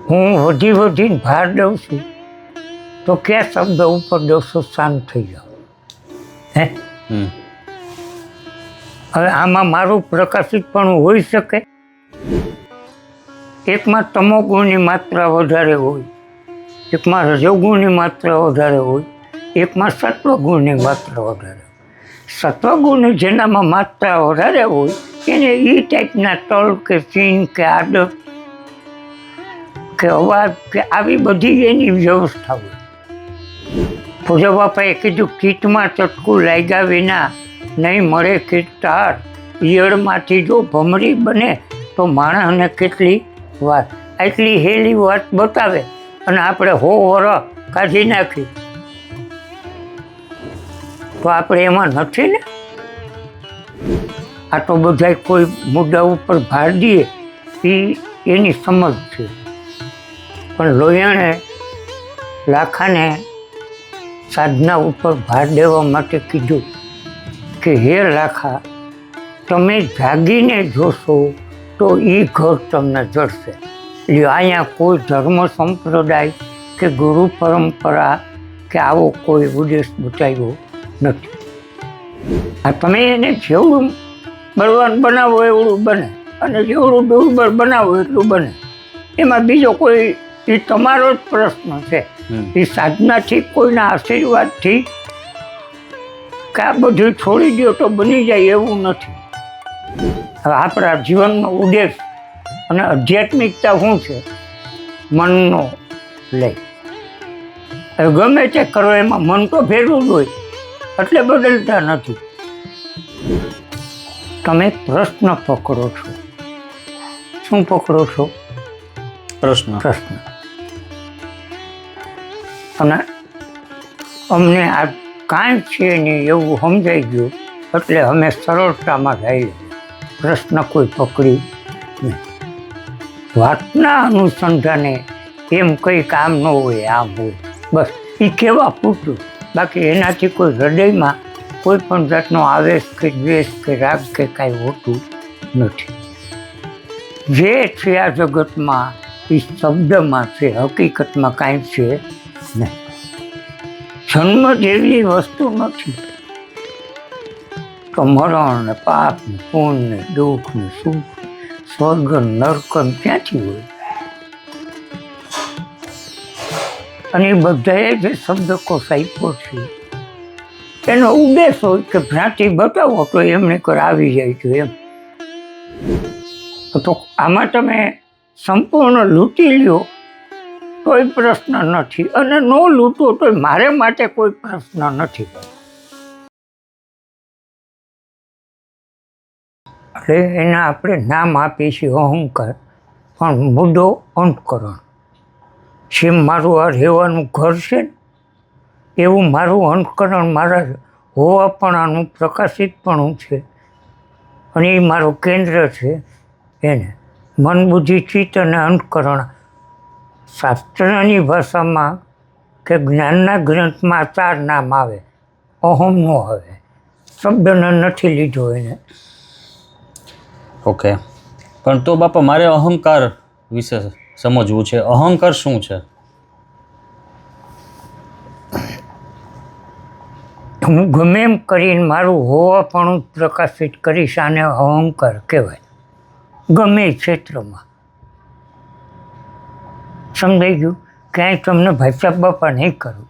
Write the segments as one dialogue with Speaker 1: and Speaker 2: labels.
Speaker 1: હું વધીને ભાર દઉં છું તો ક્યાં શબ્દ ઉપર દઉં છું શાંત થઈ જાઉં હે. હવે આમાં મારું પ્રકાશિતપણું હોઈ શકે? એકમાં તમોગુણની માત્રા વધારે હોય, એકમાં રજોગુણની માત્રા વધારે હોય, એકમાં સત્વગુણની માત્રા વધારે હોય. સત્વગુણની જેનામાં માત્રા વધારે હોય એને એ ટાઈપના તલ કે સીન કે આદત કે અવાજ કે આવી બધી એની વ્યવસ્થા હોય. પૂજા બાપાએ કીધું કીટમાં ચટકું લાગ્યા વિના નહીં મળે કીર્તાર. ઈયળમાંથી જો ભમરી બને તો માણસને કેટલી વાત, આટલી હેલી વાત બતાવે અને આપણે વર કાઢી નાખી તો આપણે એમાં નથી ને. આ તો બધા કોઈ મુદ્દા ઉપર ભાર દઈએ એ એની સમજ છે. પણ લોહિયાણે લાખાને સાધના ઉપર ભાર દેવા માટે કીધું કે હે લાખા, તમે જાગીને જોશો તો એ ઘર તમને જડશે. એટલે અહીંયા કોઈ ધર્મ સંપ્રદાય કે ગુરુ પરંપરા કે આવો કોઈ ઉદ્દેશ બતાવ્યો નથી. આ તમે એને જેવડું બળવાન બનાવો એવડું બને અને જેવડું દુર્બળ બનાવો એટલું બને. એમાં બીજો કોઈ એ તમારો જ પ્રશ્ન છે. એ સાધનાથી કોઈના આશીર્વાદથી કે આ બધું છોડી દો તો બની જાય એવું નથી. હવે આપણા જીવનનો ઉદ્દેશ અને આધ્યાત્મિકતા શું છે? મનનો લય. હવે ગમે તે કરો એમાં મન તો ભેગું જ હોય એટલે બદલતા નથી. તમે પ્રશ્ન પકડો છો. શું પકડો છો? પ્રશ્ન. અને અમને આ કાંઈ છે નહીં એવું સમજાઈ ગયું એટલે અમે સરળતામાં જઈએ. પ્રશ્ન કોઈ પકડી નહીં. વાતના અનુસંધાને એમ કંઈ કામ ન હોય, આમ હોય બસ એ કહેવા પૂરતું. બાકી એનાથી કોઈ હૃદયમાં કોઈ પણ જાતનો આવેશ કે દ્વેષ કે રાગ કે કાંઈ હોતું નથી. જે છે આ જગતમાં એ શબ્દમાં છે, હકીકતમાં કાંઈ છે નહીં. જન્મ જેવી વસ્તુ નથી તો મરણ ને પાપ ને પુણ્ય ને દુઃખ ને સુખ સ્વર્ગ નર્ક ક્યાંથી હોય? અને એ બધાએ જે શબ્દકોશ આપ્યો છે એનો ઉદ્દેશ હોય કે ભ્રાંતિ બતાવો તો એમને કર આવી જાય છે એમ. તો આમાં તમે સંપૂર્ણ લૂંટી લ્યો કોઈ પ્રશ્ન નથી અને ન લૂંટો તો મારે માટે કોઈ પ્રશ્ન નથી. એટલે એના આપણે નામ આપીએ છીએ અહંકાર, પણ મુદ્દો અંતકરણ. જેમ મારું આ રહેવાનું ઘર છે ને એવું મારું અંતકરણ મારા હોવાપણાનું પ્રકાશિતપણું છે અને એ મારું કેન્દ્ર છે. એને મન બુદ્ધિ ચિત્ત અને અંતકરણ શાસ્ત્રની ભાષામાં કે જ્ઞાનના ગ્રંથમાં 4 નામ આવે, અહમ નો આવે. શબ્દને નથી લીધો એને.
Speaker 2: ઓકે, પણ તો બાપા મારે અહંકાર વિશે સમજવું છે. અહંકાર શું છે?
Speaker 1: હું ગમે એમ કરીને મારું હોવાપણું પ્રકાશિત કરીશ, આને અહંકાર કહેવાય. ગમે એ ક્ષેત્રમાં. સમજાઈ ગયું? ક્યાંય તમને ભાઈ સાહેબ બાપા નહીં કરું.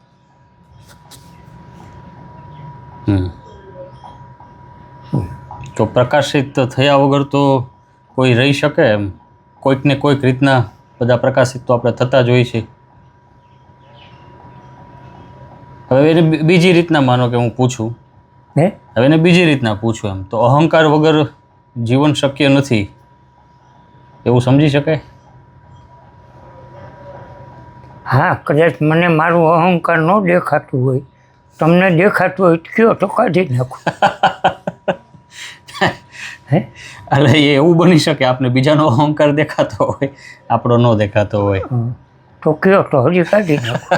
Speaker 2: તો પ્રકાશિત થયા વગર તો કોઈ રહી શકે એમ? કોઈક ને કોઈક રીતના બધા પ્રકાશિત તો આપણે થતા જ હોય છે. હવે એને બીજી રીતના માનો કે હું પૂછું, હવે એને બીજી રીતના પૂછું એમ તો અહંકાર વગર જીવન શક્ય નથી એવું સમજી શકાય?
Speaker 1: હા, કદાચ મને મારું અહંકાર ન દેખાતું હોય, તમને દેખાતું હોય કયો તો કાઢી નાખો.
Speaker 2: એટલે એવું બની શકે આપને બીજાનો અહંકાર દેખાતો હોય, આપણો ન દેખાતો હોય
Speaker 1: તો કયો તો હજી કાઢી નાખો.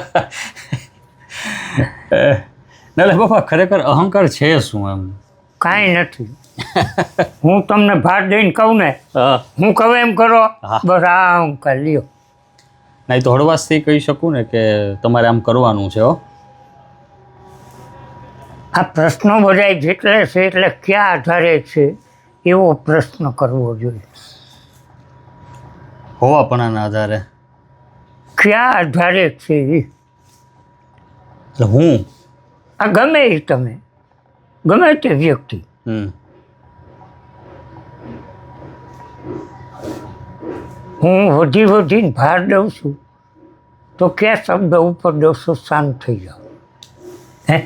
Speaker 2: ના બાપા, ખરેખર અહંકાર છે શું એમ?
Speaker 1: કાંઈ નથી. હું તમને ભાર દઈને કહું ને, હું કહું એમ કરો, બસ આ અહંકાર લ્યો.
Speaker 2: નહીં તો હળવાશથી કહી શકું ને કે તમારે આમ કરવાનું છે હો.
Speaker 1: આ પ્રશ્નો બધા જેટલા છે એટલે ક્યાં આધારે છે એવો પ્રશ્ન કરવો જોઈએ.
Speaker 2: હોવાપણાના આધારે
Speaker 1: ક્યાં આધારે છે એ.
Speaker 2: એટલે હું
Speaker 1: આ ગમે એ તમે ગમે તે વ્યક્તિ હું વધીને ભાર દઉં છું તો ક્યાં શબ્દ ઉપર દઉં છું શાંત થઈ જાઓ. હે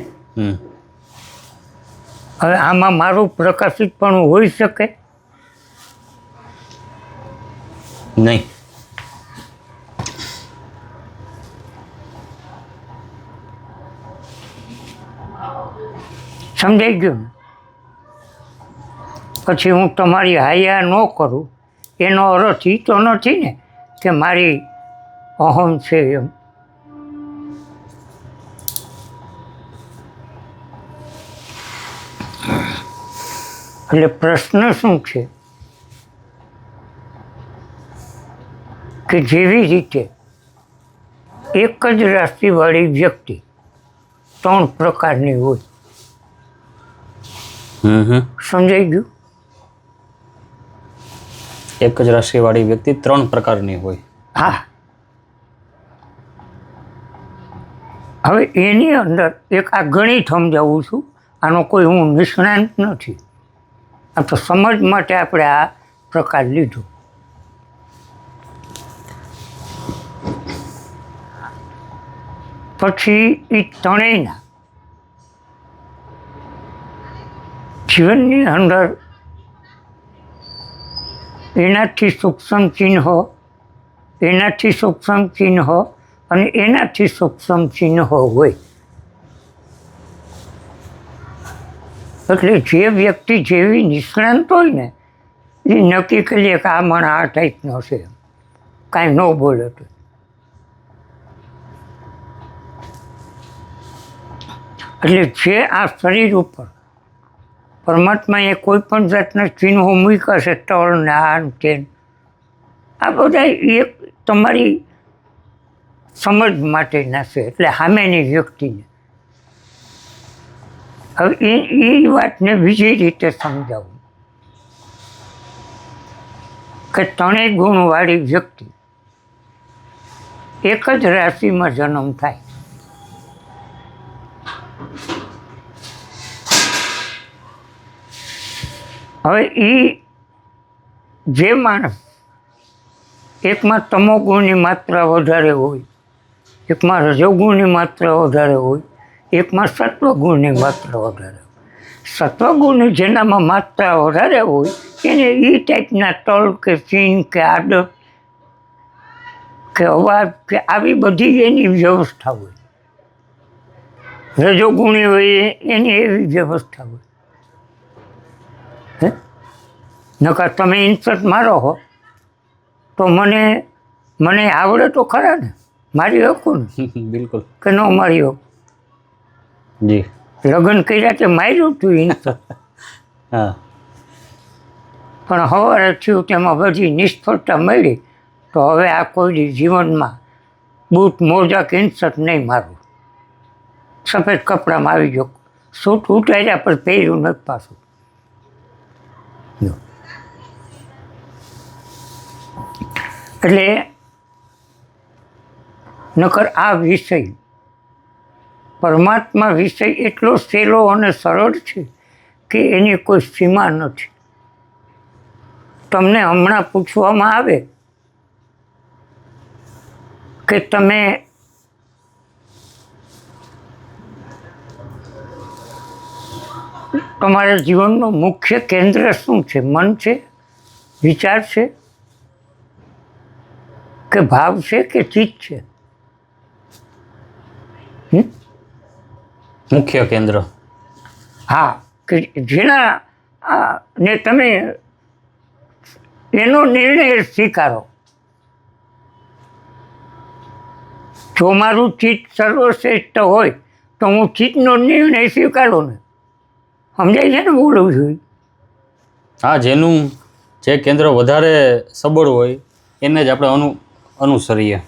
Speaker 1: હવે આમાં મારું પ્રકાશિત પણ હોઈ શકે
Speaker 2: નહીં.
Speaker 1: સમજાઈ ગયું ને? પછી હું તમારી હાયા ન કરું એનો અર્થ એ તો નથી ને કે મારી અહમ છે એમ. એટલે પ્રશ્ન શું છે કે જેવી રીતે એક જ રાશિવાળી વ્યક્તિ 3 પ્રકારની હોય. સમજાઈ ગયું?
Speaker 2: એક જ રાશિવાળી વ્યક્તિ 3 પ્રકારની હોય.
Speaker 1: હા. હવે એની અંદર એક આ ગણિત સમજાવું છું. આનો કોઈ હું નિષ્ણાંત નથી. આ તો સમજ માટે આપણે આ પ્રકાર લીધો. પછી એ ત્રણેયના જીવનની અંદર એનાથી સૂક્ષ્મ ચિહ્નો, એનાથી સૂક્ષ્મ ચિહ્નો અને એનાથી સૂક્ષ્મ ચિહ્નો હોય. એટલે જે વ્યક્તિ જેવી નિષ્ણાંત હોય ને એ નક્કી કરીએ કે આ મને આ ટાઈપનો છે, કાંઈ ન બોલે તો. એટલે જે આ શરીર ઉપર પરમાત્માએ કોઈ પણ જાતના ચિહ્નો મૂક્યા છે, તળ ને આ ને તે, આ બધા એક તમારી સમજ માટેના છે. એટલે સામેની વ્યક્તિને હવે એ વાતને બીજી રીતે સમજાવું કે 3 ગુણવાળી વ્યક્તિ એક જ રાશિમાં જન્મ થાય. હવે એ જે માણસ એકમાં તમોગુણની માત્રા વધારે હોય, એકમાં રજોગુણની માત્રા વધારે હોય, એકમાં સત્વગુણની માત્રા વધારે હોય. સત્વગુણની જેનામાં માત્રા વધારે હોય એને એ ટાઈપના તળ કે ચીન કે આદત કે અવાજ કે આવી બધી એની વ્યવસ્થા હોય. રજોગુણી હોય એની એવી વ્યવસ્થા હોય. નકર તમે ઇન્સર્ટ મારો હો તો મને આવડે તો ખરા ને, મારી હકું ને.
Speaker 2: બિલકુલ.
Speaker 1: કે ન મારી હક.
Speaker 2: જી.
Speaker 1: લગ્ન કર્યા તે માર્યું હતું ઇન્સર્ટ.
Speaker 2: હા.
Speaker 1: પણ સવારે થયું તેમાં બધી નિષ્ફળતા મળી તો હવે આ કોઈ જીવનમાં બૂટ મોજા કે ઇન્સર્ટ નહીં મારું. સફેદ કપડામાં આવી ગયો, સૂટ ઉતાર્યા પર પહેર્યું નથી પાછું. એટલે નકર આ વિષય પરમાત્મા વિષય એટલો સહેલો અને સરળ છે કે એની કોઈ સીમા નથી. તમને હમણાં પૂછવામાં આવે કે તમે તમારા જીવનનું મુખ્ય કેન્દ્ર શું છે? મન છે, વિચાર છે કે ભાવ છે કે ચિત્ત છે?
Speaker 2: મુખ્ય કેન્દ્ર.
Speaker 1: હા, કે જેના ને તમે એનો નિર્ણય સ્વીકારો. જો મારું ચિત્ત સર્વશ્રેષ્ઠ હોય તો હું ચિત્તનો નિર્ણય સ્વીકારું ને. સમજાય છે ને બોલવું જોઈએ?
Speaker 2: હા, જેનું જે કેન્દ્ર વધારે સબળ હોય એને જ આપણે અનુસરીએ.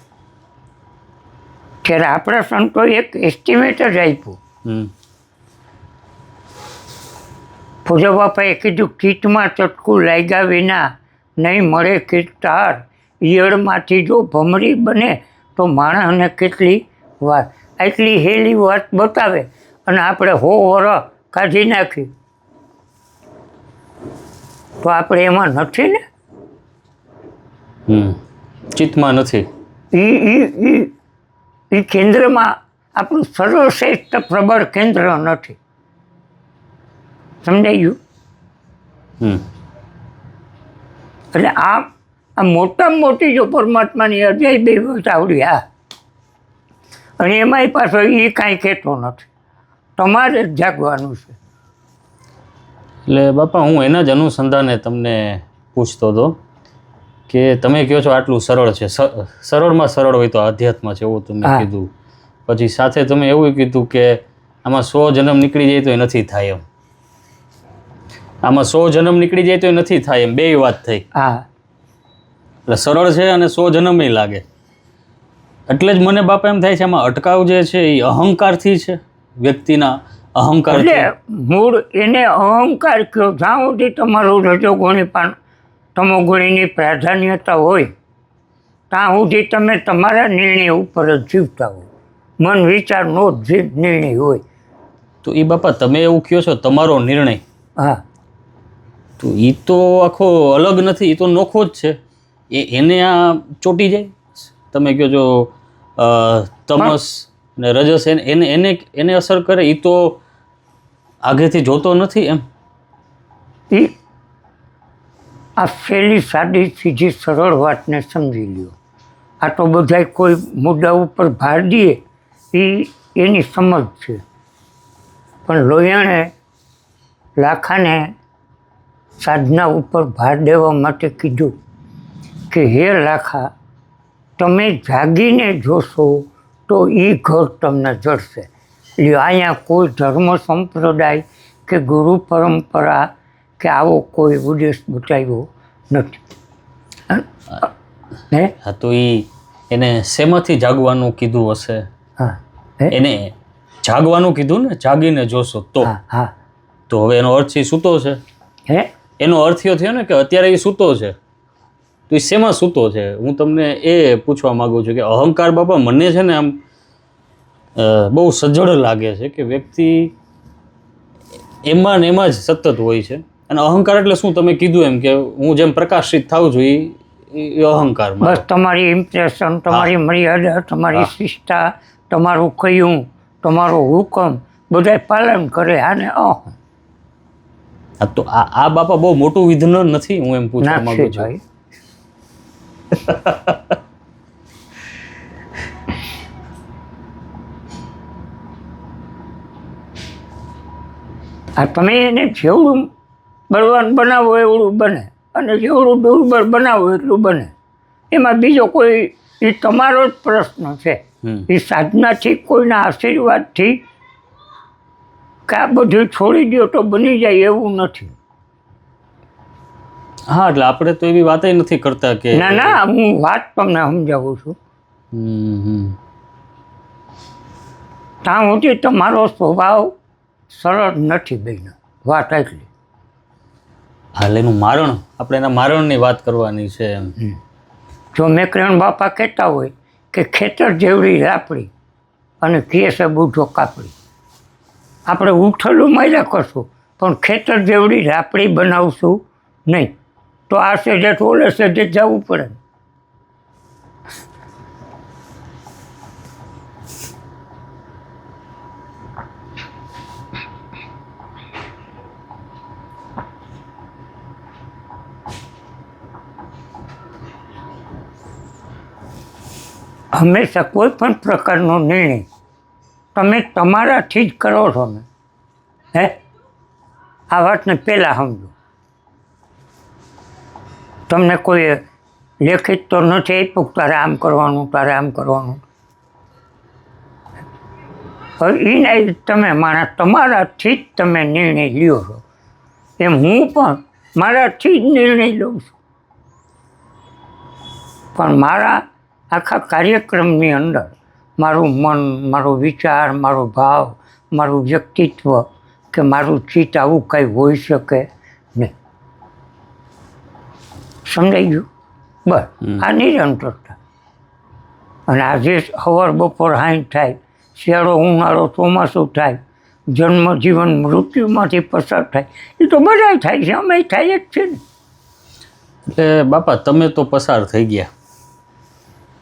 Speaker 1: ત્યારે આપણા સંતોએ એક એસ્ટિમેટ જ આપ્યું.
Speaker 2: હમ
Speaker 1: પૂજા બાપાએ કીધું કીટમાં ચટકું લાગ્યા વિના નહીં મળે કીર્તાર, ઈયળમાંથી જો ભમરી બને તો માણસને કેટલી વાત. આટલી હેલી વાત બતાવે અને આપણે વરસ કાઢી નાખી તો આપણે એમાં નથી ને.
Speaker 2: ચિત્તમાં નથી.
Speaker 1: એ કેન્દ્રમાં આપણું સર્વશ્રેષ્ઠ પ્રબળ કેન્દ્ર નથી. સમજાયું? એટલે આ મોટામાં મોટી જો પરમાત્માની અજય વાત આવડી. હા, અને એમાંય પાછો એ કાંઈ કહેતો નથી, તમારે જ જાગવાનું છે.
Speaker 2: એટલે બાપા હું એના જ અનુસંધાને તમને પૂછતો હતો કે તમે કહો છો આટલું સરળ છે, સરળમાં સરળ હોય તો અધ્યાત્મ છે એવું તમે કીધું. પછી સાથે તમે એવું કીધું કે આમાં 100 જન્મ નીકળી જાય તો એ નથી થાય એમ. આમાં 100 જન્મ નીકળી જાય તો એ નથી થાય એમ, બે વાત થઈ.
Speaker 1: હા,
Speaker 2: એટલે સરળ છે અને 100 જન્મ લાગે. એટલે જ મને બાપા એમ થાય છે આમાં અટકાવ જે છે એ અહંકારથી છે, વ્યક્તિના અહંકાર.
Speaker 1: એટલે મૂળ એને અહંકાર કયો. જ્યાં સુધી તમારું રજોગુણી પણ તમોગુણીની પ્રાધાન્યતા હોય ત્યાં સુધી તમે તમારા નિર્ણય ઉપર જ જીવતા હોય. મન વિચારનો જ નિર્ણય હોય.
Speaker 2: તો એ બાપા તમે એવું કહો છો તમારો નિર્ણય,
Speaker 1: હા,
Speaker 2: તો એ તો આખો અલગ નથી, એ તો નોખો જ છે. એને આ ચોટી જાય. તમે કહો છો તમસ ને રજસ એને અસર કરે, એ તો આગેથી જોતો નથી એમ.
Speaker 1: એ આ સહેલી સાદી સીધી સરળ વાતને સમજી લ્યો. આ તો બધા કોઈ મુદ્દા ઉપર ભાર દે એની સમજ છે. પણ લોહિયાણે લાખાને સાધના ઉપર ભાર દેવા માટે કીધું કે હે લાખા, તમે જાગીને જોશો તો એ ઘર તમને જડશે. એટલે અહીંયા કોઈ ધર્મ સંપ્રદાય કે ગુરુ પરંપરા કે આવો કોઈ ઉદ્દેશ બતાવ્યો નથી.
Speaker 2: હા, તો એને શેમાંથી જાગવાનું કીધું હશે?
Speaker 1: હા,
Speaker 2: એને જાગવાનું કીધું ને, જાગીને જોશો તો.
Speaker 1: હા,
Speaker 2: તો હવે એનો અર્થ એ સૂતો છે. એનો અર્થ એ થયો ને કે અત્યારે એ સૂતો છે, તો એ શેમાં સૂતો છે? હું તમને એ પૂછવા માંગુ છું કે અહંકાર બાપા મને છે ને આમ બહુ સજ્જડ લાગે છે કે વ્યક્તિ એમાં ને એમાં જ સતત હોય છે. અને અહંકાર એટલે શું? તમે કીધું એમ કે હું જેમ પ્રકાશિત થાઉં છું એ અહંકાર.
Speaker 1: બસ તમારી ઇમ્પ્રેશન, તમારી મર્યાદા, તમારી શિષ્ટા, તમારું કહ્યું, તમારો હુકમ બધા પાલન કરે. આને
Speaker 2: તો આ બાપા બહુ મોટું વિઘ્ન નથી? હું એમ પૂછવા માંગુ છું.
Speaker 1: આ તમે એને જેવડું બળવાન બનાવો એવડું બને, અને જેવડું દુર્બળ બનાવો એટલું બને. એમાં બીજો કોઈ, એ તમારો જ પ્રશ્ન છે. એ સાધનાથી, કોઈના આશીર્વાદથી કે આ બધું છોડી દો તો બની જાય એવું નથી.
Speaker 2: હા, એટલે આપણે તો એવી વાત નથી કરતા કે
Speaker 1: ના, હું વાત તમને સમજાવું છું. ત્યાં સુધી તમારો સ્વભાવ સરળ નથી બેન. વાત એટલી.
Speaker 2: હાલ એનું મારણ, આપણે એના મારણની વાત કરવાની છે એમ.
Speaker 1: જો મેકરણ બાપા કહેતા હોય કે ખેતર જેવડી રાપડી અને કેસે બૂઢો કાપડી, આપણે ઉઠલું માર્યા કરશું પણ ખેતર જેવડી રાપડી બનાવશું નહીં, તો આ સેજે ઓલે સેજે જવું પડે. હંમેશા કોઈ પણ પ્રકારનો નિર્ણય તમે તમારાથી જ કરો છો ને. આ વાતને પહેલાં સમજો. તમને કોઈ લેખિત તો નથી આપ્યું તારે આમ કરવાનું, તારે આમ કરવાનું. હવે એને તમે તમારાથી જ તમે નિર્ણય લ્યો છો. એમ હું પણ મારાથી જ નિર્ણય લઉં છું. પણ મારા આખા કાર્યક્રમની અંદર મારું મન, મારો વિચાર, મારો ભાવ, મારું વ્યક્તિત્વ કે મારું ચિત્ત આવું કંઈ હોઈ શકે નહીં. સમજાઈ ગયું? બસ આ નિરંતરતા. અને આજે સવાર બપોર હાંજ થાય, શિયાળો ઉનાળો ચોમાસું થાય, જન્મ જીવન મૃત્યુમાંથી પસાર થાય, એ તો બધાય થાય છે, અમે થાય જ છે ને.
Speaker 2: એટલે બાપા તમે તો પસાર થઈ ગયા,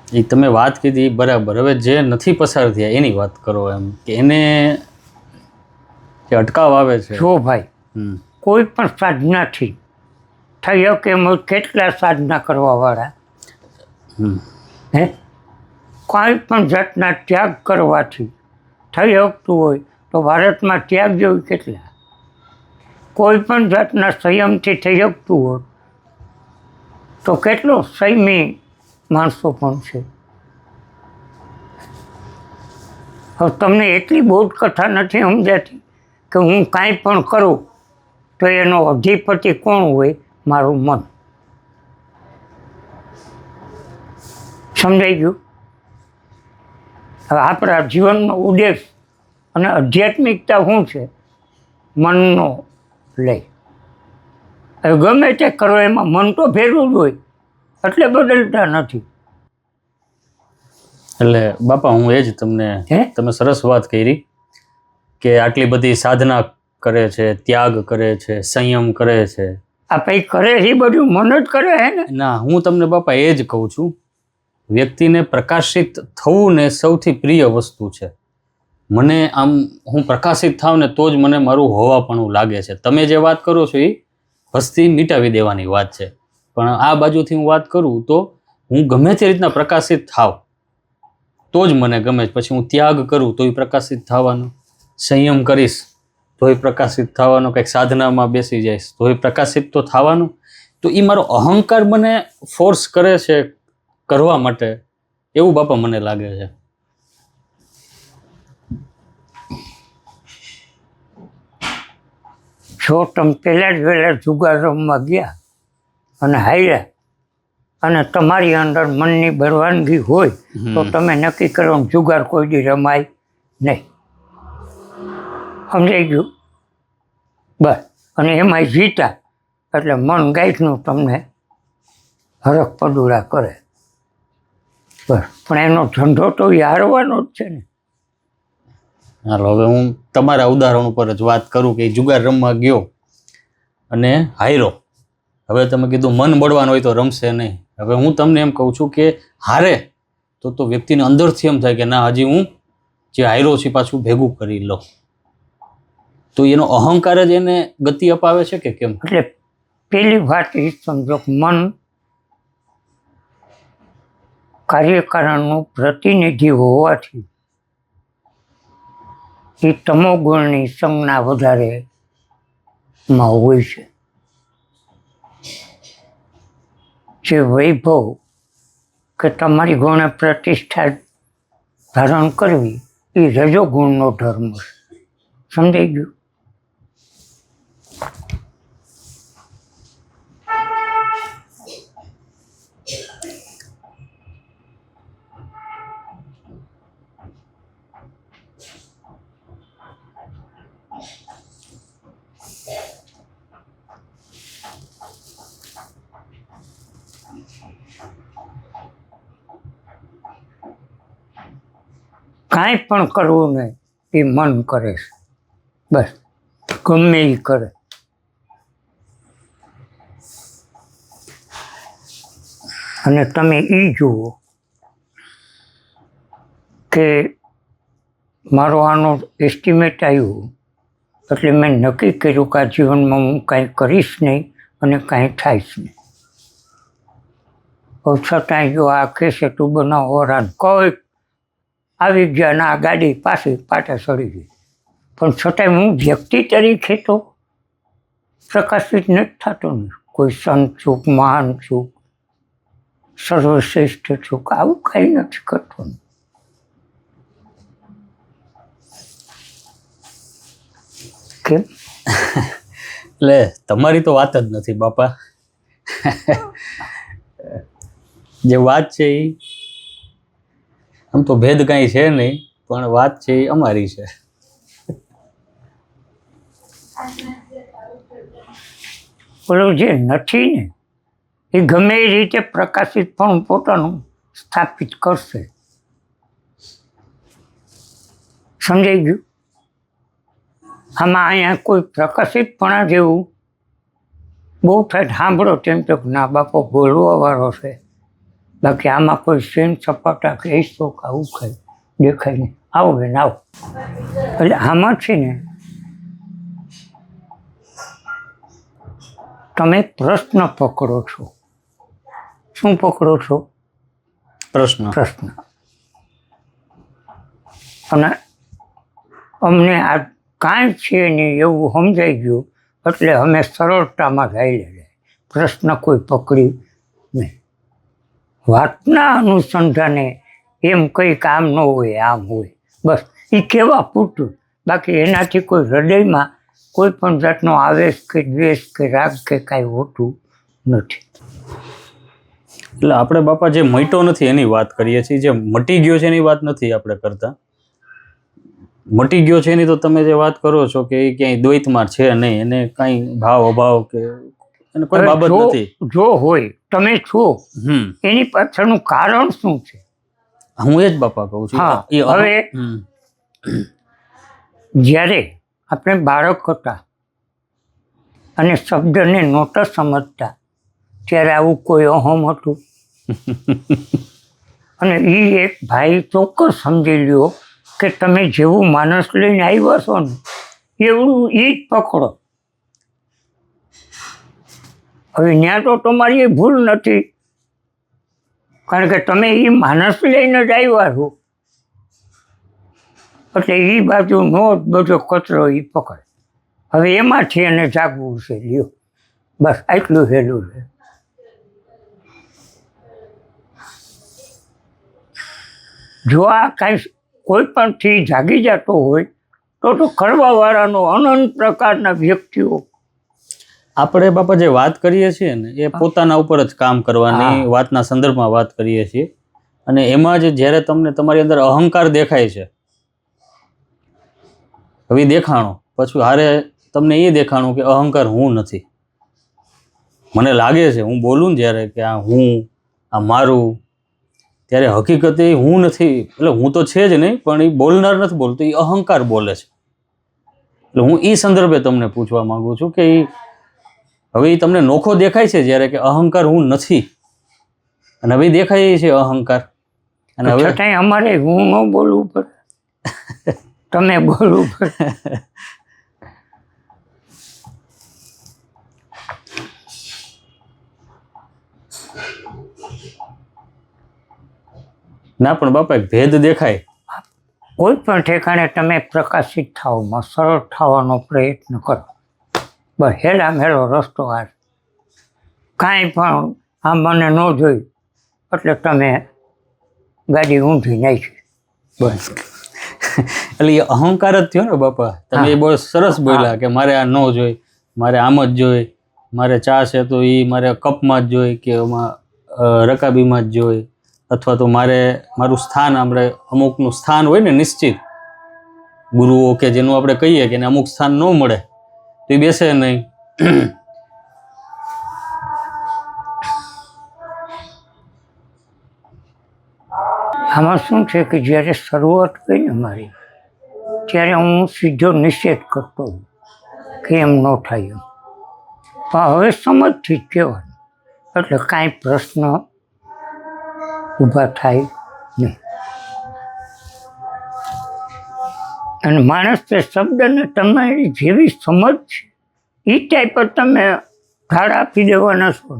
Speaker 2: એ તમે વાત કીધી બરાબર. હવે જે નથી પસાર થયા એની વાત કરો, એમ કે એને જે અટકાવ આવે છે.
Speaker 1: જો ભાઈ, કોઈ પણ સાધનાથી થઈ શકે એમ કેટલા સાધના કરવાવાળા હે, કોઈ પણ જાતના ત્યાગ કરવાથી થઈ શકતું હોય તો ભારતમાં ત્યાગ જેવું કેટલા. કોઈ પણ જાતના સંયમથી થઈ શકતું હોય તો કેટલો સંયમી માણસો પણ છે. હવે તમને એટલી બહુ કથા નથી સમજાતી કે હું કાંઈ પણ કરું તો એનો અધિપતિ કોણ હોય? મારું મન. સમજાઈ ગયું? હવે આપણા જીવનનો ઉદ્દેશ અને આધ્યાત્મિકતા શું છે? મનનો લઈ. હવે ગમે તે કરો એમાં મન તો ભેરું જ હોય, એટલે બદલતા નથી.
Speaker 2: એટલે બાપા હું એ જ તમને, તમે સરસ વાત કરી કે આટલી બધી સાધના કરે છે, ત્યાગ કરે છે, સંયમ કરે છે.
Speaker 1: આ કંઈ કરે છે બધું મન જ કરે હે ને?
Speaker 2: ના, હું તમને બાપા એ જ કહું છું, વ્યક્તિને પ્રકાશિત થવું ને સૌથી પ્રિય વસ્તુ છે. મને આમ હું પ્રકાશિત થાવ ને તો જ મને મારું હોવાપણું લાગે છે. તમે જે વાત કરો છો એ હસ્તી મિટાવી દેવાની વાત છે, પણ આ બાજુથી હું વાત કરું તો હું ગમે તે રીતના પ્રકાશિત થાવ તો જ મને ગમે. પછી હું ત્યાગ કરું તો એ પ્રકાશિત થવાનો, સંયમ કરીશ તો એ પ્રકાશિત થવાનો, કંઈક સાધનામાં બેસી જઈશ તો એ પ્રકાશિત તો થવાનું. તો એ મારો અહંકાર મને ફોર્સ કરે છે કરવા માટે, એવું બાપા મને લાગે છે.
Speaker 1: જો તમે પહેલાં જ વહેલા જુગાર રમવા ગયા અને હાર્યા અને તમારી અંદર મનની બરવાનગી હોય તો તમે નક્કી કરો જુગાર કોઈ દી રમાય નહીં. સમજાઈ ગયું? બસ. અને એમાંય જીતા એટલે મન ગાઈઠનું તમને હરખ પદુડા કરે. બસ. પણ એનો ધંધો તો એ હારવાનો જ છે ને.
Speaker 2: હાલો, હવે હું તમારા ઉદાહરણ ઉપર જ વાત કરું કે જુગાર રમવા ગયો અને હાર્યો. હવે તમે કીધું મન બળવાનું હોય તો રમશે નહીં. હવે હું તમને એમ કહું છું કે હારે તો વ્યક્તિને અંદરથી એમ થાય કે ના, હજી હું જે હાર્યો છે પાછું ભેગું કરી લો. તો એનો અહંકાર જ એને ગતિ અપાવે છે કે કેમ?
Speaker 1: એટલે પેલી વાત એ સમજો, મન કાર્યકારણનું પ્રતિનિધિ હોવાથી એ તમોગુણની સંજ્ઞા વધારે માં હોય છે. જે વૈભવ કે તમારી ગુણે પ્રતિષ્ઠા ધારણ કરવી એ રજોગુણનો ધર્મ છે. સમજાઈ ગયું? કાંઈ પણ કરવું નહીં એ મન કરે છે. બસ. ગમે એ કરે. અને તમે એ જુઓ કે મારો આનો એસ્ટિમેટ આવ્યું એટલે મેં નક્કી કર્યું કે આ જીવનમાં હું કાંઈ કરીશ નહીં અને કાંઈ થાઈશ નહીં. છતાંય જો આ કહેશે તું બનાવો રાન કોઈ આવી ગયા ના ગાડી પાછી પાટે ચડી ગઈ, પણ છતાંય હું વ્યક્તિ તરીકે તો પ્રકાશિત નથી થતો ને. કોઈ સંત છું, મહાન છું, સર્વશ્રેષ્ઠ છું, આવું કંઈ નથી કરતો ને. કેમ?
Speaker 2: એટલે તમારી તો વાત જ નથી બાપા. જે વાત છે એ આમ તો ભેદ કાંઈ છે નહીં, પણ વાત છે એ અમારી છે.
Speaker 1: ઓલો જે નથી ને એ ગમે એ રીતે પ્રકાશિત પણ પોતાનું સ્થાપિત કરશે. સમજાઈ ગયું? આમાં અહીંયા કોઈ પ્રકાશિતપણા જેવું બહુ થાય સાંભળો તેમ તો ના બાપો બોલવા વાળો છે, બાકી આમાં કોઈ સીન સપાટા કે એસો કે આવું કંઈ દેખાય નહીં. આવો બેન આવો. એટલે આમાં છે ને તમે પ્રશ્ન પકડો છો. શું પકડો છો?
Speaker 2: પ્રશ્ન.
Speaker 1: અને અમને આ કાંઈ છે નહીં એવું સમજાઈ ગયું એટલે અમે સરળતામાં ગાઈ લે. પ્રશ્ન કોઈ પકડી નહીં. વાતના અનુસંધાને એમ કંઈ કામ ન હોય, આમ હોય, બસ એ કહેવા પૂરતું. બાકી એનાથી કોઈ હૃદયમાં કોઈ પણ જાતનો આવેશ કે દ્વેષ કે રાગ કે કાંઈ હોતું નથી.
Speaker 2: એટલે આપણે બાપા જે મટ્યો નથી એની વાત કરીએ છીએ, જે મટી ગયો છે એની વાત નથી આપણે કરતા. મટી ગયો છે એની તો તમે જે વાત કરો છો કે એ ક્યાંય દ્વૈતમાં છે નહીં, એને કાંઈ ભાવ અભાવ કે એને કોઈ બાબત નથી.
Speaker 1: જો હોય તમે છો એની પાછળનું કારણ શું છે?
Speaker 2: હું એ જ બાપા કહું છું.
Speaker 1: હવે જ્યારે આપણે બાળક હતા અને શબ્દને નહોતા સમજતા ત્યારે આવું કોઈ અહમ હતું? અને એ એક ભાઈ ચોક્કસ સમજી લ્યો કે તમે જેવું માણસ લઈને આવ્યા છો ને એવું એ જ પકડો. હવે ત્યાં તો તમારી એ ભૂલ નથી, કારણ કે તમે એ માણસ લઈને જ આવ્યા છો એટલે એ બાજુનો બધો કચરો એ પકડે. હવે એમાંથી એને જાગવું છે. લ્યો બસ આટલું હેલું છે. જો આ કાંઈ કોઈ પણથી જાગી જતો હોય તો કરવાવાળાનો અનંત પ્રકારના વ્યક્તિઓ.
Speaker 2: આપણે બાપા જે વાત કરીએ છીએ ને એ પોતાના ઉપર જ કામ કરવાની વાતના સંદર્ભમાં વાત કરીએ છીએ. અને એમાં જ જ્યારે તમને તમારી અંદર અહંકાર દેખાય છે, હવે દેખાણો પછી હારે તમને એ દેખાણું કે અહંકાર હું નથી. મને લાગે છે હું બોલું ને જ્યારે કે આ હું, આ મારું, ત્યારે હકીકત એ હું નથી. એટલે હું તો છે જ નહીં, પણ એ બોલનાર નથી બોલતો, એ અહંકાર બોલે છે. એટલે હું એ સંદર્ભે તમને પૂછવા માંગુ છું કે હવે એ તમને નોખો દેખાય છે જ્યારે કે અહંકાર હું નથી, અને હવે દેખાય છે અહંકાર. અને હવે
Speaker 1: છતાંય અમારે હું ન બોલવું પડે, તમે બોલવું પડે.
Speaker 2: ના પણ બાપા એક ભેદ દેખાય.
Speaker 1: કોઈ પણ ઠેકાણે તમે પ્રકાશિત થવામાં સરળ થવાનો પ્રયત્ન કરો. બસ હેલામ હેલો રસ્તો આ. કાંઈ પણ આ મને ન જોયું એટલે તમે ગાડી ઊંધી નાખી. બસ
Speaker 2: એટલે એ અહંકાર જ થયો ને બાપા. તમે એ બહુ સરસ બોલ્યા કે મારે આ ન જોઈ, મારે આમ જ જોઈ, મારે ચા છે તો એ મારે કપમાં જ જોઈ કે રકાબીમાં જ જોઈ, અથવા તો મારે મારું સ્થાન, આપણે અમુકનું સ્થાન હોય ને નિશ્ચિત, ગુરુઓ કે જેનું આપણે કહીએ કે એને અમુક સ્થાન ન મળે તો એ બેસે નહીં.
Speaker 1: આમાં શું છે કે જ્યારે શરૂઆત કરી ને મારી ત્યારે હું સીધો નિષેધ કરતો કે એમ ન થાય એમ. પણ હવે સમજથી જ કહેવાનું એટલે કાંઈ પ્રશ્ન ઊભા થાય નહીં. અને માણસ તે શબ્દને તમારી જેવી સમજ છે એ ટાઈપ પર તમે ઢાળ આપી દેવાના છો.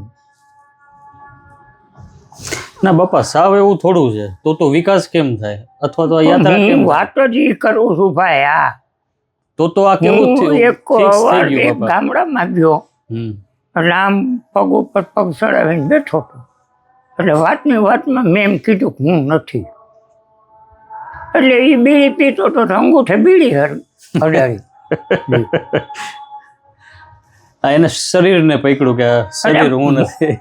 Speaker 2: ના બાપા સાવ એવું થોડું છે તો વિકાસ કેમ થાય? અથવા તો યાત્રા કેમ?
Speaker 1: વાત જ એ કરું છું ભાઈ. આ
Speaker 2: તો આ કેવું થયું?
Speaker 1: એક ગામડામાં ગયો એટલે આમ પગ ઉપર પગ ચડાવીને બેઠો હતો. એટલે વાતમાં મેં એમ કીધું કે હું નથી. એટલે એ બીડી પીતો તો અંગૂઠે બીડી હડાડી.
Speaker 2: એને શરીરને પકડ્યું કે શરીર હું નથી.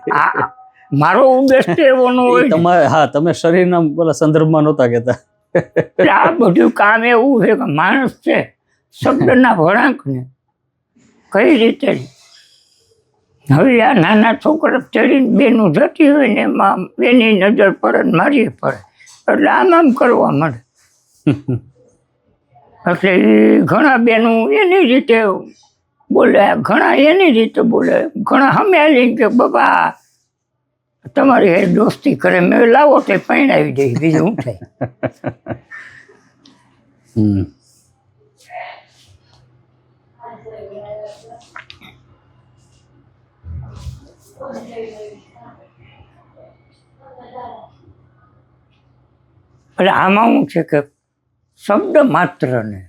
Speaker 1: મારો ઉદ્દેશ તો એવો ન હોય ને.
Speaker 2: તમારે હા તમે શરીરના પેલા સંદર્ભમાં નહોતા કહેતા.
Speaker 1: એટલે આ બધું કામ એવું છે કે માણસ છે શબ્દના વળાંકને કઈ રીતે હવે આ નાના છોકરા ચડીને બેનું જતી હોય ને એમાં એની નજર પડે ને મારી પડે એટલે આમ કરવા મળે. એટલે એ ઘણા બેનું એની રીતે બોલે, ઘણા એની રીતે બોલે, ઘણા સામે આવીને કે બાબા તમારી એ દોસ્તી કરે, મેં લાવો તે પરણાવી દઈ, બીજું શું થાય. એટલે આમાં શું છે કે શબ્દ માત્રને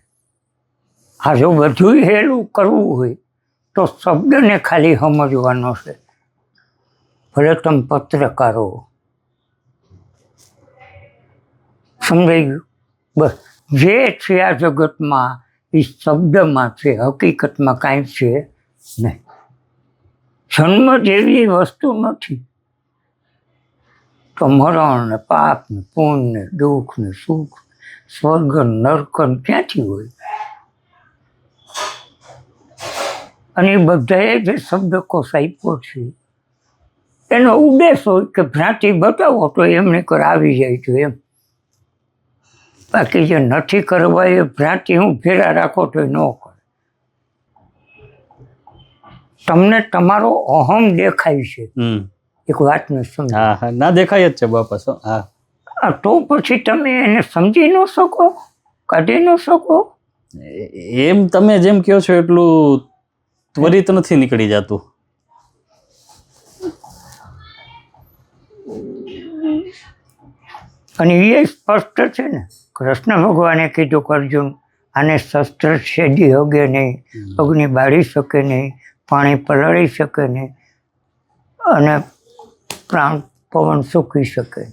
Speaker 1: આ જો બધું હેલું કરવું હોય તો શબ્દને ખાલી સમજવાનો છે. ભલે તમે પત્રકારો, સમજાઈ ગયું? બસ જે છે આ જગતમાં એ શબ્દમાં છે, હકીકતમાં કાંઈ છે નહીં. જન્મ જેવી વસ્તુ નથી તો મરણ ને પાપ ને પુણ્ય ને દુઃખ ને સુખ, સ્વર્ગ નર્ક ક્યાંથી હોય? અને એ બધાએ જે શબ્દકોશ આપ્યો છે એનો ઉદ્દેશ હોય કે ભ્રાંતિ બતાવો તો એમને કર આવી જાય છે એમ. બાકી જે નથી કરવા એ ભ્રાંતિ હું ભેરા રાખો તો ન કરે. તમને તમારો અહમ દેખાય છે એક વાતને સમજ.
Speaker 2: હા હા ના દેખાય જ છે બાપા. હા
Speaker 1: તો પછી તમે એને સમજી ન શકો, કાઢી ન શકો.
Speaker 2: એમ તમે જેમ કહો છો એટલું ત્વરિત નથી નીકળી જતું.
Speaker 1: અને એ સ્પષ્ટ છે ને, કૃષ્ણ ભગવાને કીધું કે અર્જુન આને શસ્ત્ર છેદી હગે નહીં, અગ્નિ બાળી શકે નહીં, પાણી પલાળી શકે નહીં અને પ્રાણ પવન સૂકી શકે.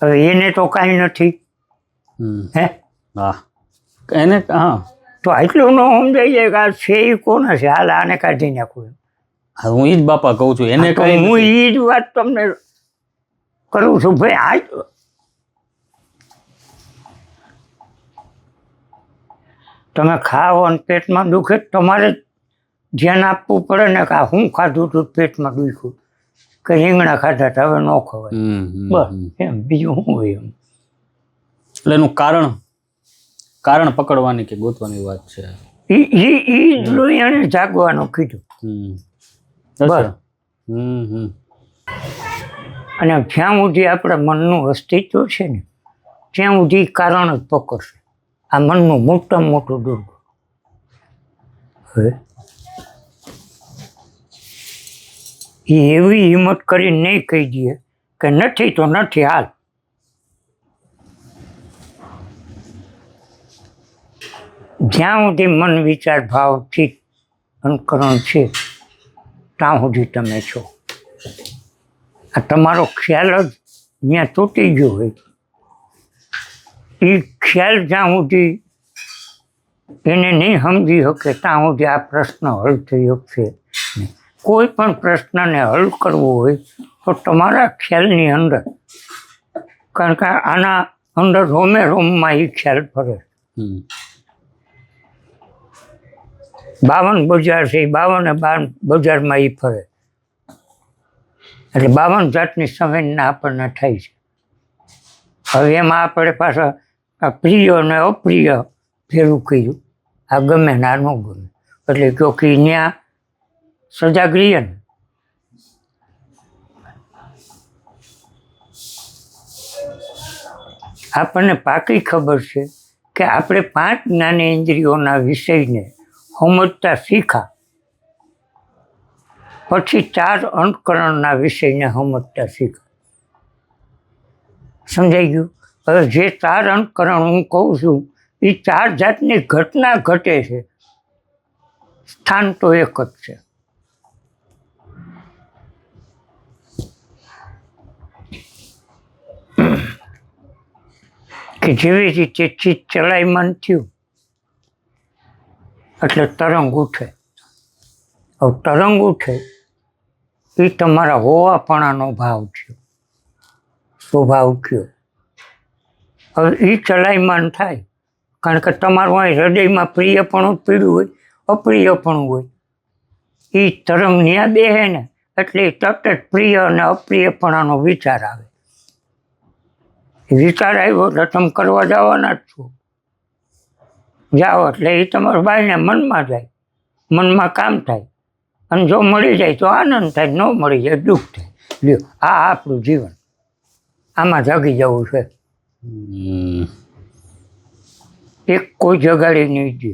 Speaker 1: હવે એને તો કાંઈ નથી. હે
Speaker 2: હા એને હા
Speaker 1: તો આટલું ન સમજાઈ જાય કે આ છે એ કોને છે, હાલ આને કાઢી નાખું.
Speaker 2: હા હું એ જ બાપા કહું છું. એને
Speaker 1: તો હું એ જ વાત તમને કરું છું ભાઈ. આ તમે ખાઓ અને પેટમાં દુખે તમારે ધ્યાન આપવું પડે ને કે આ હું ખાધું હતું પેટમાં દુખ્યું, કે રીંગણા ખાધા હતા હવે ન ખવાય. બસ એમ, બીજું શું હોય એમ.
Speaker 2: એટલે એનું કારણ પકડવાની કે ગોતવાની વાત છે.
Speaker 1: એને જાગવાનું કીધું. બસ. અને જ્યાં સુધી આપણા મનનું અસ્તિત્વ છે ને ત્યાં સુધી કારણ જ પકડશે. આ મનનું મોટામાં મોટું દુર્ગ. હવે એ એવી હિંમત કરીને નહીં કહી દે કે નથી તો નથી, હાલ. જ્યાં સુધી મન વિચાર ભાવથી અનુકરણ છે ત્યાં સુધી તમે છો. આ તમારો ખ્યાલ જ ત્યાં તૂટી ગયો હોય, એ ખ્યાલ જ્યાં સુધી એને નહીં સમજી શકે ત્યાં સુધી આ પ્રશ્ન હલ થઈ શકશે નહીં. કોઈ પણ પ્રશ્નને હલ કરવો હોય તો તમારા ખ્યાલની અંદર, કારણ કે આના અંદર રોમે રોમમાં એ ખ્યાલ ફરે. 52 બજાર છે, 52 બજારમાં એ ફરે. એટલે 52 જાતની સંવેદના આપણને થાય છે. હવે એમાં આપણે પાછા પ્રિય અને અપ્રિય ફેરવું કર્યું, આ ગમે ના ન ગમે. એટલે કહો કે ત્યાં સજાગ રહીએ ને. આપણને પાકી ખબર છે કે આપણે 5 જ્ઞાનેન્દ્રિયોના વિષયને સમજતા શીખા પછી 4 અંતકરણના વિષયને સમજતા શીખા. સમજાઈ ગયું? હવે જે 4 અંતકરણ હું કહું છું એ 4 જાતની ઘટના ઘટે છે, સ્થાન તો એક જ છે. કે જેવી રીતે ચિત્ત ચલાયમાન થયું એટલે તરંગ ઉઠે. હવે તરંગ ઉઠે એ તમારા હોવાપણાનો ભાવ થયો. સ્વભાવ થયો. હવે એ ચલાયમાન થાય, કારણ કે તમારું અહીં હૃદયમાં પ્રિયપણું પીડ્યું હોય, અપ્રિયપણું હોય. એ તરંગ ન્યા બેહે ને એટલે તરત જ પ્રિય અને અપ્રિયપણાનો વિચાર આવે. વિચાર આવ્યો એટલે તમે કરવા જવાના જ છો. જાઓ એટલે એ તમારા ભાઈને મનમાં જાય, મનમાં કામ થાય. અને જો મળી જાય તો આનંદ થાય, ન મળી જાય દુઃખ થાય. લ્યો, આ આપણું જીવન, આમાં જાગી જવું છે. એક કોઈ જગાડી નહીં દે,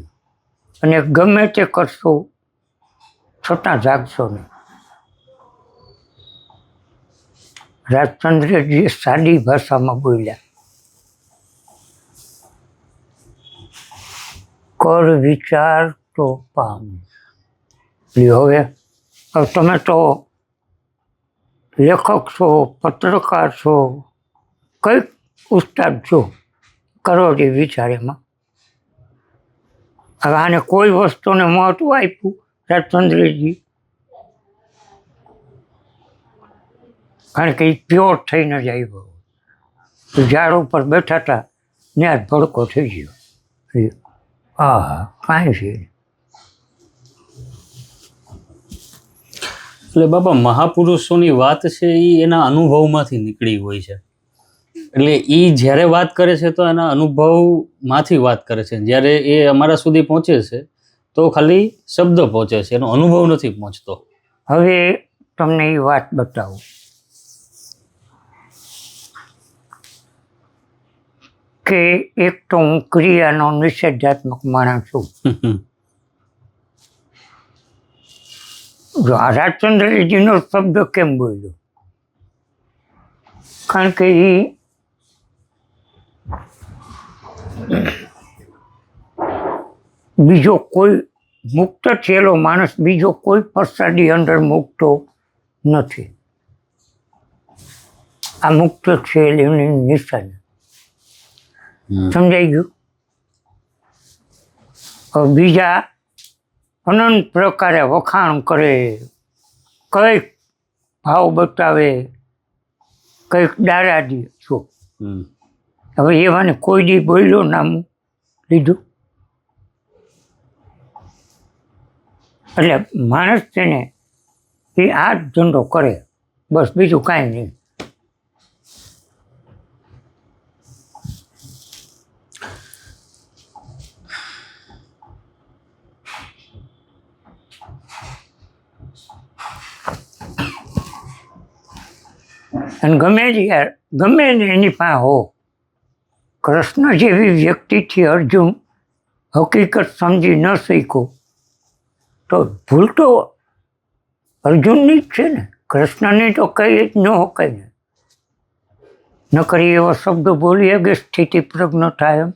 Speaker 1: અને ગમે તે કરશો છતાં જાગશો નહીં. રાજચંદ્રજી સાદી ભાષામાં બોલ્યા, કર વિચાર તો પામ. હવે તમે તો લેખક છો, પત્રકાર છો, કઈ ઉસ્તાદ છો, કરો જે વિચાર એમાં. હવે આને કોઈ વસ્તુને મહત્વ આપ્યું રાજચંદ્રજી, કારણ કે એ પ્યોર થઈને જ આવ્યો. ઝાડ ઉપર બેઠા હતા ત્યાં જ ભડકો થઈ ગયો. હા, કાંઈ છે.
Speaker 2: એટલે બાબા મહાપુરુષોની વાત છે એ એના અનુભવમાંથી નીકળી હોય છે. એટલે એ જ્યારે વાત કરે છે તો એના અનુભવમાંથી વાત કરે છે. જ્યારે એ અમારા સુધી પહોંચે છે તો ખાલી શબ્દ પહોંચે છે, એનો અનુભવ નથી પહોંચતો.
Speaker 1: હવે તમને એ વાત બતાવું કે એક તો હું ક્રિયાનો નિષેધાત્મક માણસ છું. જો આ રાજચંદ્રજીનો શબ્દ કેમ બોલ્યો? કારણ કે એ બીજો કોઈ મુક્ત થયેલો માણસ બીજો કોઈ પ્રસાદી અંદર મુક્તો નથી. આ મુક્ત થયેલી નિશાની સમજાઈ ગયું? હવે બીજા અનંત પ્રકારે વખાણ કરે, કઈક ભાવ બતાવે, કઈક દારા દે છો. હવે એવાને કોઈ દી બોલ્યો નામ લીધું? એટલે માણસ છે ને એ આ જ ધંધો કરે, બસ બીજું કાંઈ નહીં. અને ગમે ને એની પાસે હો, કૃષ્ણ જેવી વ્યક્તિથી અર્જુન હકીકત સમજી ન શીખો તો ભૂલ તો અર્જુનની જ છે ને, કૃષ્ણની તો કઈ જ ન હકાય ને. ન કરી એવા શબ્દો બોલીએ કે સ્થિતિ પ્રજ્ઞ થાય એમ.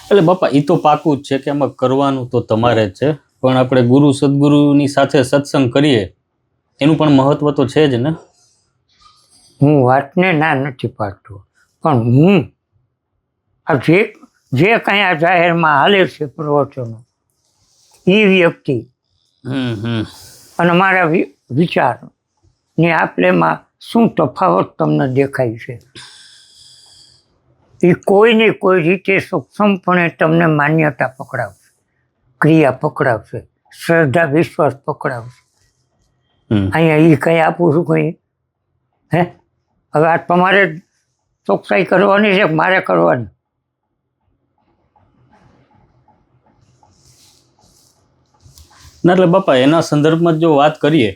Speaker 2: એટલે બાપા એ તો પાકું જ છે કે આમાં કરવાનું તો તમારે જ છે, પણ આપણે ગુરુ સદગુરુની સાથે સત્સંગ કરીએ એનું પણ મહત્વ તો છે જ ને.
Speaker 1: હું વાતને ના નથી પાડતો, પણ હું આ જે કાંઈ આ જાહેરમાં હાલે છે પ્રવચનો, એ વ્યક્તિ અને મારા વિચારની આપલેમાં શું તફાવત તમને દેખાય છે, એ કોઈને કોઈ રીતે સૂક્ષ્મપણે તમને માન્યતા પકડાવશે, ક્રિયા પકડાવશે, શ્રદ્ધા વિશ્વાસ પકડાવશે. અહીંયા એ કંઈ આપું છું કંઈ હે? હવે આ તમારે ચોકસાઈ કરવાની છે કે મારે કરવાની?
Speaker 2: ના એટલે બાપા એના સંદર્ભમાં જો વાત કરીએ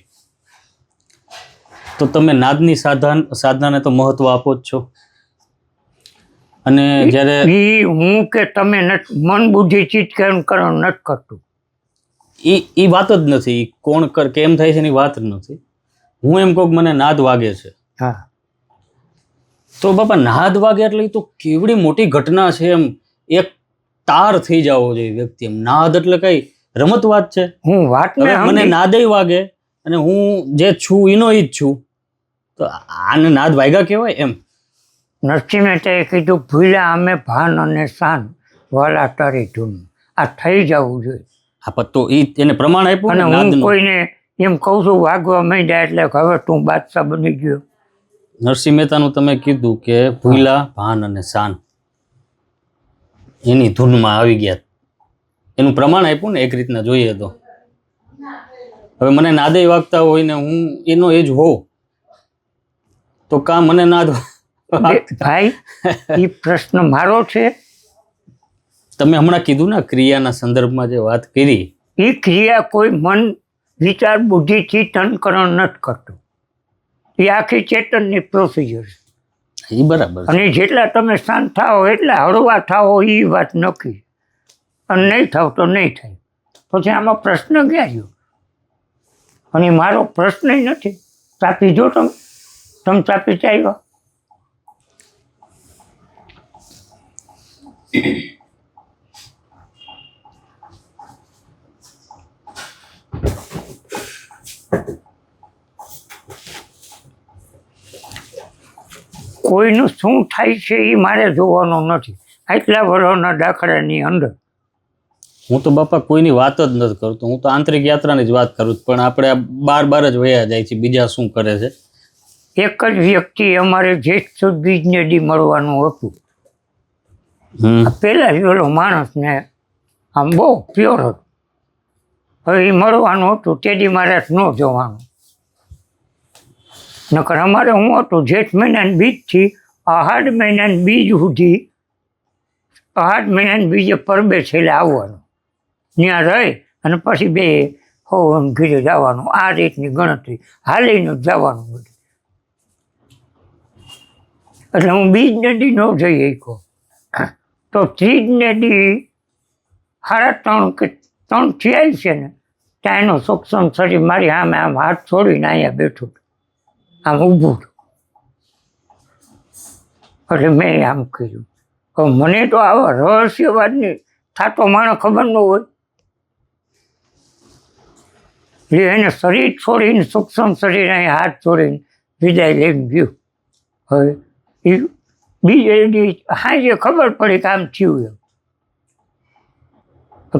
Speaker 2: તો તમે નાદની સાધનાને તો મહત્વ આપો જ છો. અને જ્યારે
Speaker 1: હું કે તમે મન બુદ્ધિ ચિત્ત કેમ કરો નથી કરતું,
Speaker 2: એ વાત જ નથી. કોણ કેમ થાય છે એની વાત જ નથી. હું એમ કહું મને નાદ વાગે છે,
Speaker 1: હા
Speaker 2: તો બાપા નાદ વાગે એટલે એ તો કેવડી મોટી ઘટના છે. એમ એક તાર થઈ જવો જોઈએ વ્યક્તિ. એમ નાદ એટલે કઈ રમત વાત છે?
Speaker 1: હું વાત
Speaker 2: મને નાદય વાગે અને હું જે છું એનો ઈ જ છું, તો આને નાદ વાગ્યા કહેવાય એમ.
Speaker 1: નરસિંહ મહેતાએ કીધું ભૂલ્યા અમે ભાન અને શાન વાલા તારી ધૂન. આ થઈ જવું જોઈએ.
Speaker 2: હા, પણ તો એને પ્રમાણ આપ્યું
Speaker 1: અને
Speaker 2: ને
Speaker 1: હું
Speaker 2: નાદનું.
Speaker 1: કોઈને એમ કહું છું વાગવા માંડ્યા એટલે કે હવે તું બાદશાહ બની ગયો.
Speaker 2: નરસિંહ મહેતાનું તમે કીધું કે ભૂલા ભાન અને શાન એની ધૂનમાં આવી ગયા, એનું પ્રમાણ આપ્યું ને એક રીતના જોઈએ તો. હવે મને નાદે વાગતા હોય ને હું એનો એજ હોઉં તો કા મને નાદ
Speaker 1: ભાઈ એ પ્રશ્ન મારો છે.
Speaker 2: તમે હમણાં કીધું ને ક્રિયાના સંદર્ભમાં જે વાત કરી,
Speaker 1: એ ક્રિયા કોઈ મન વિચાર બુદ્ધિથી તનકરણ નથી કરતું. એ આખી ચેતનની પ્રોસિજર છે.
Speaker 2: એ બરાબર છે.
Speaker 1: અને જેટલા તમે શાંત થાઓ એટલા હળવા થાઓ એ વાત નક્કી. અને નહીં થાવ તો નહીં થાય. પછી આમાં પ્રશ્ન ક્યાં રહ્યો? અને મારો પ્રશ્ન નથી. ચાપી જો તમે ચાપી ચાલ્યો. કોઈનું શું થાય છે એ મારે જોવાનું નથી. આટલા વર્ષના દાખલાની અંદર
Speaker 2: હું તો બાપા કોઈની વાત જ નથી કરતો, હું તો આંતરિક યાત્રાની જ વાત કરું છું. પણ આપણે બાર જ વયા જાય છે, બીજા શું કરે છે.
Speaker 1: એક જ વ્યક્તિ અમારે જેઠ સુદ બીજને દી મળવાનું હતું. પેલા જ ઓલો માણસ ને આમ બહુ પ્યોર હતો. હવે એ મળવાનું હતું તે દી મારે ન જવાનું. નકર અમારે હું હતું જેઠ મહિનાની બીજથી અહાડ મહિનાની બીજ સુધી, અહાડ મહિનાની બીજે પરબે છેલ્લે આવવાનું, ત્યાં રહી અને પછી બે હોમ ઘીરે જવાનું. આ રીતની ગણતરી હાલીને જ જવાનું બધું. એટલે હું બીજ નદી ન જઈ શક્યો. તો ત્રીજ નદી 3:30 કે 3 થયા છે ને ત્યાં એનો સક્ષમ શરીર મારી આમે આમ હાથ છોડીને અહીંયા બેઠું આમ ઊભું. એટલે મેં આમ કર્યું. હવે મને તો આવા રહસ્યવાદની થાતો માણસ ખબર ન હોય. એટલે એને શરીર છોડીને સૂક્ષ્મ શરીર અહીંયા હાથ છોડીને વિદાય લઈને ગયું. હવે એ બીજે દી હાજે ખબર પડી કે આમ થયું એમ.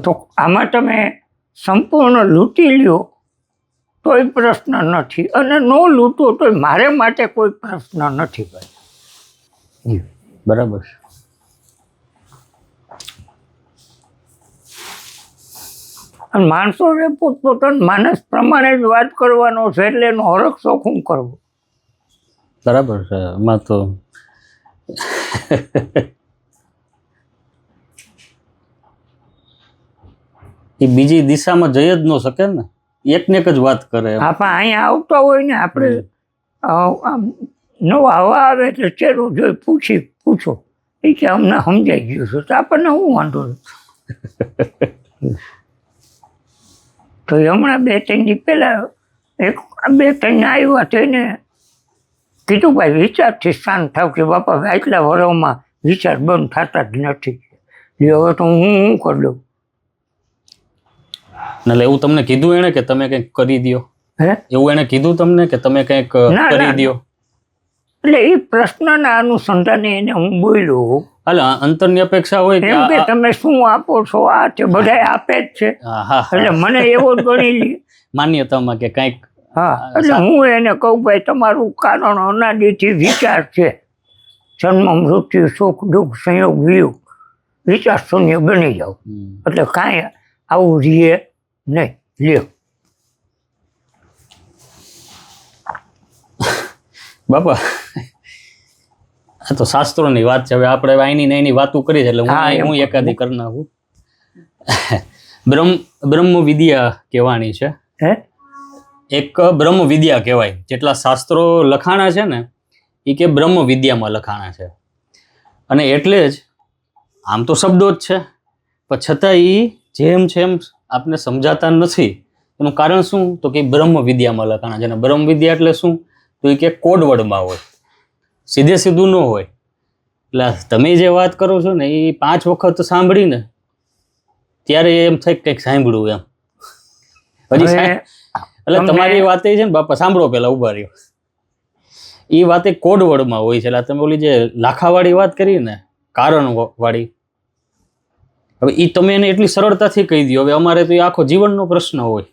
Speaker 1: તો આમાં તમે સંપૂર્ણ લૂંટી લ્યો તોય પ્રશ્ન નથી, અને ન લૂંટો તોય મારે માટે કોઈ પ્રશ્ન નથી ભાઈ.
Speaker 2: બરાબર છે.
Speaker 1: અને માણસોને પોતપોતાના માનસ પ્રમાણે જ વાત કરવાનો છે, એટલે એનો હરખ શોખું કરવો.
Speaker 2: બરાબર છે. એમાં તો એ બીજી દિશામાં જઈ જ ન શકે ને, એકને એક જ વાત કરે.
Speaker 1: આપણે અહીંયા આવતા હોય ને, આપણે આમ નવા હવા આવે એટલે ચહેરો જોઈ પૂછો એ કે અમને સમજાઈ ગયું છે, તો આપણને શું વાંધો તો હમણાં 2-3 દી પહેલા 2-3 આવ્યા તો એને કીધું ભાઈ વિચારથી શાંત થાવ કે બાપા આટલા વર્ષમાં વિચાર બંધ થતા જ નથી. હવે તો હું કરી દઉં.
Speaker 2: એટલે એવું તમને કીધું એને કે તમે કંઈક કરી દો?
Speaker 1: હે,
Speaker 2: એવું એને કીધું તમને કે તમે કંઈક કરી દો?
Speaker 1: એટલે એ પ્રશ્નના અનુસંધાને એને હું બોલ્યો.
Speaker 2: એટલે અંતરની અપેક્ષા હોય
Speaker 1: એમ કે તમે શું આપો છો, આ તે બધા આપે જ છે. એટલે મને એવો જ ગણી લી
Speaker 2: માન્યતામાં કે કંઈક.
Speaker 1: હા, એટલે હું એને કહું ભાઈ તમારું કારણ અનાદિથી વિચાર છે. જન્મ મૃત્યુ સુખ દુઃખ સંયોગ વિયોગ વિચાર શૂન્ય બની જાવ એટલે કાંઈ આવું રીએ નહીં. લ્યો
Speaker 2: બાપા, આ તો શાસ્ત્રોની વાત છે. હવે આપણે અહીંની ને એની વાતો કરી છે એટલે હું એકાદી કરી નાખું. બ્રહ્મ વિદ્યા કહેવાની છે.
Speaker 1: હે,
Speaker 2: એક બ્રહ્મ વિદ્યા કહેવાય. જેટલા શાસ્ત્રો લખાણા છે ને એ કે બ્રહ્મ વિદ્યામાં લખાણા છે. અને એટલે જ આમ તો શબ્દો જ છે, પણ છતાં એ જેમ છે એમ આપને સમજાતા નથી. એનું કારણ શું? તો કે બ્રહ્મ વિદ્યામાં લખાણા છે. અને બ્રહ્મ વિદ્યા એટલે શું? તો એ કે કોડવર્ડમાં હોય, સીધે સીધું ન હોય. એટલે તમે જે વાત કરો છો ને એ 5 વખત સાંભળીને ત્યારે એમ થાય કંઈક સાંભળવું એમ. હજી એટલે તમારી વાત એ છે ને બાપા, સાંભળો પેલા, ઉભા રહ્યો. એ વાત એ કોડવર્ડમાં હોય છે. એટલે તમે ઓલી જે લાખાવાળી વાત કરી ને, કારણ વાળી, હવે એ તમે એને એટલી સરળતાથી કહી દો. હવે અમારે તો એ આખો જીવનનો પ્રશ્ન હોય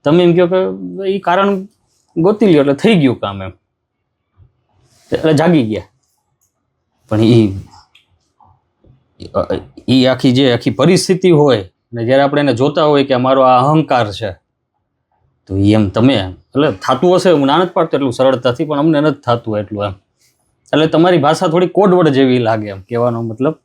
Speaker 2: તમે એમ કહો કે એ કારણ ગોતી લ્યો એટલે થઈ ગયું કામ એમ, એટલે જાગી ગયા. પણ એ આખી પરિસ્થિતિ હોય ને જ્યારે આપણે એને જોતા હોય કે અમારો આ અહંકાર છે, તો એમ તમે એટલે થતું હશે, હું ના નથી પાડતો એટલું સરળતાથી, પણ અમને નથી થતું એટલું એમ. એટલે તમારી ભાષા થોડી કોડવડ જેવી લાગે એમ કહેવાનો મતલબ.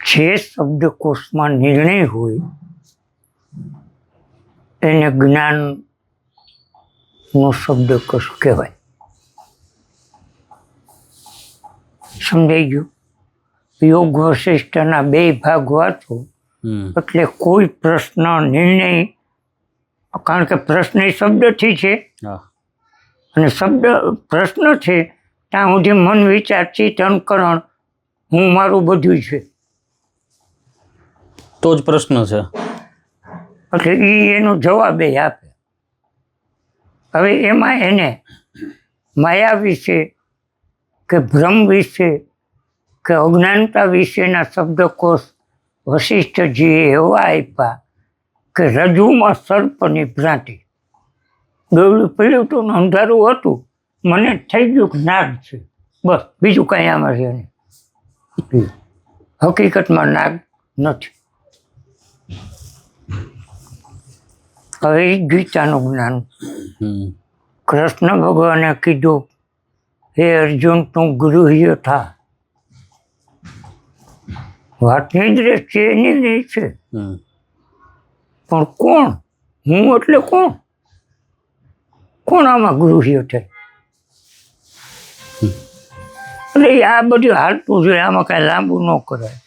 Speaker 1: જે શબ્દકોશમાં નિર્ણય હોય એને જ્ઞાનનો શબ્દકોશ કહેવાય. સમજાઈ ગયું? યોગ વશિષ્ઠના 2 ભાગ વાંચો એટલે કોઈ પ્રશ્ન નિર્ણય, કારણ કે પ્રશ્ન એ શબ્દથી છે અને શબ્દ પ્રશ્ન છે ત્યાં સુધી મન વિચાર ચિત્ત અંકરણ હું મારું બધું છે,
Speaker 2: તો જ પ્રશ્ન છે.
Speaker 1: એટલે એ એનો જવાબ એ આપે. હવે એમાં એને માયા વિશે કે ભ્રમ વિશે કે અજ્ઞાનતા વિશેના શબ્દકોશ વશિષ્ઠજીએ એવા આપ્યા કે રજૂમાં સર્પની ભ્રાંતિ. ડોળું પીળું હતું ને અંધારું હતું, મને થઈ ગયું કે નાગ છે, બસ બીજું કાંઈ આમાં છે નહીં. હકીકતમાં નાગ નથી. હવે ગીતાનું જ્ઞાન. કૃષ્ણ ભગવાને કીધું, હે અર્જુન તું ગૃહ્ય થા. વાતની દ્રષ્ટિએ એની નહીં છે, પણ કોણ હું એટલે કોણ? કોણ આમાં ગૃહ્ય થાય? એટલે આ બધું હાલતું જોઈએ, આમાં કાંઈ લાંબુ ન કરાય.